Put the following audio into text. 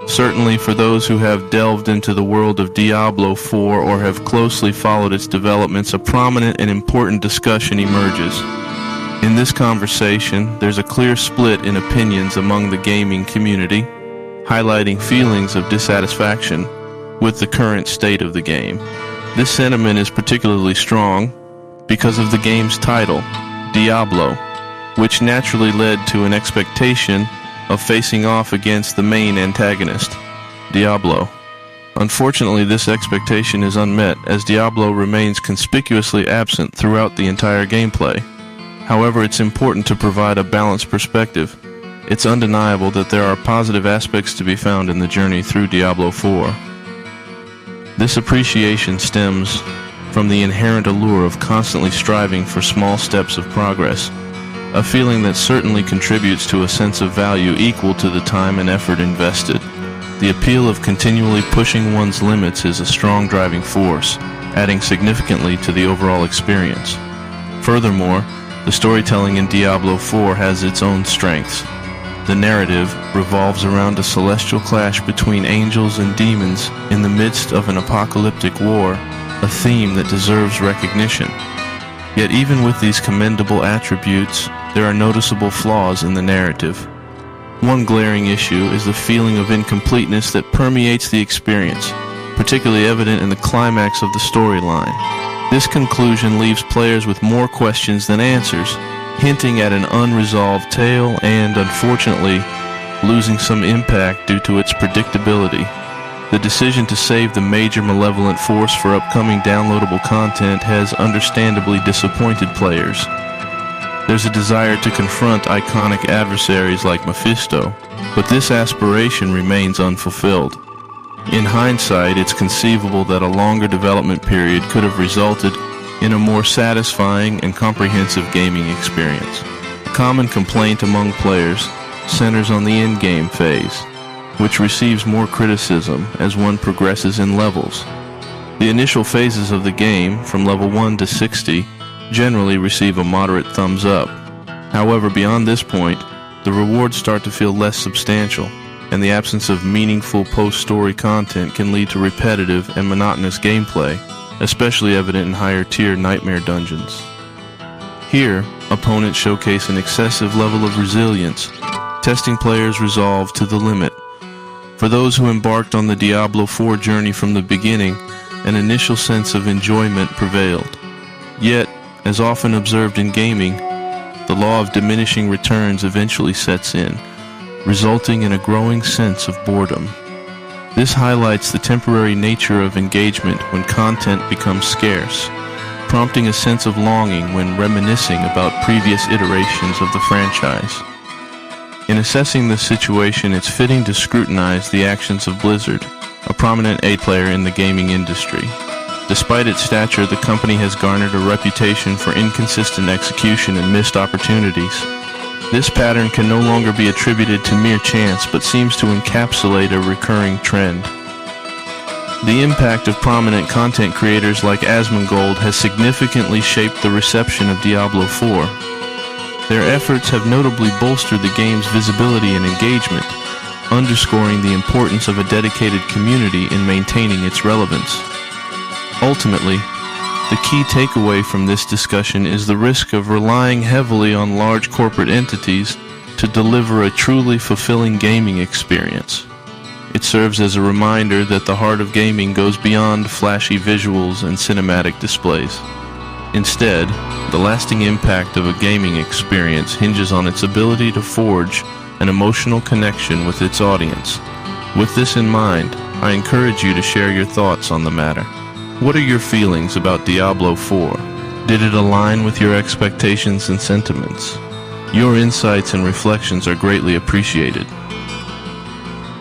Certainly for those who have delved into the world of Diablo 4 or have closely followed its developments, a prominent and important discussion emerges. In this conversation, there's a clear split in opinions among the gaming community, highlighting feelings of dissatisfaction with the current state of the game. This sentiment is particularly strong because of the game's title, Diablo, which naturally led to an expectation of facing off against the main antagonist, Diablo. Unfortunately, this expectation is unmet, as Diablo remains conspicuously absent throughout the entire gameplay. However, it's important to provide a balanced perspective. It's undeniable that there are positive aspects to be found in the journey through Diablo 4. This appreciation stems from the inherent allure of constantly striving for small steps of progress, a feeling that certainly contributes to a sense of value equal to the time and effort invested. The appeal of continually pushing one's limits is a strong driving force, adding significantly to the overall experience. Furthermore, the storytelling in Diablo 4 has its own strengths. The narrative revolves around a celestial clash between angels and demons in the midst of an apocalyptic war, a theme that deserves recognition. Yet even with these commendable attributes, there are noticeable flaws in the narrative. One glaring issue is the feeling of incompleteness that permeates the experience, particularly evident in the climax of the storyline. This conclusion leaves players with more questions than answers, hinting at an unresolved tale and, unfortunately, losing some impact due to its predictability. The decision to save the major malevolent force for upcoming downloadable content has understandably disappointed players. There's a desire to confront iconic adversaries like Mephisto, but this aspiration remains unfulfilled. In hindsight, it's conceivable that a longer development period could have resulted in a more satisfying and comprehensive gaming experience. A common complaint among players centers on the in-game phase, which receives more criticism as one progresses in levels. The initial phases of the game, from level 1 to 60, generally receive a moderate thumbs up. However, beyond this point, the rewards start to feel less substantial, and the absence of meaningful post-story content can lead to repetitive and monotonous gameplay, especially evident in higher-tier nightmare dungeons. Here, opponents showcase an excessive level of resilience, testing players' resolve to the limit. For those who embarked on the Diablo 4 journey from the beginning, an initial sense of enjoyment prevailed. Yet, as often observed in gaming, the law of diminishing returns eventually sets in, resulting in a growing sense of boredom. This highlights the temporary nature of engagement when content becomes scarce, prompting a sense of longing when reminiscing about previous iterations of the franchise. In assessing this situation, it's fitting to scrutinize the actions of Blizzard, a prominent A-player in the gaming industry. Despite its stature, the company has garnered a reputation for inconsistent execution and missed opportunities. This pattern can no longer be attributed to mere chance, but seems to encapsulate a recurring trend. The impact of prominent content creators like Asmongold has significantly shaped the reception of Diablo 4. Their efforts have notably bolstered the game's visibility and engagement, underscoring the importance of a dedicated community in maintaining its relevance. Ultimately, the key takeaway from this discussion is the risk of relying heavily on large corporate entities to deliver a truly fulfilling gaming experience. It serves as a reminder that the heart of gaming goes beyond flashy visuals and cinematic displays. Instead, the lasting impact of a gaming experience hinges on its ability to forge an emotional connection with its audience. With this in mind, I encourage you to share your thoughts on the matter. What are your feelings about Diablo 4? Did it align with your expectations and sentiments? Your insights and reflections are greatly appreciated.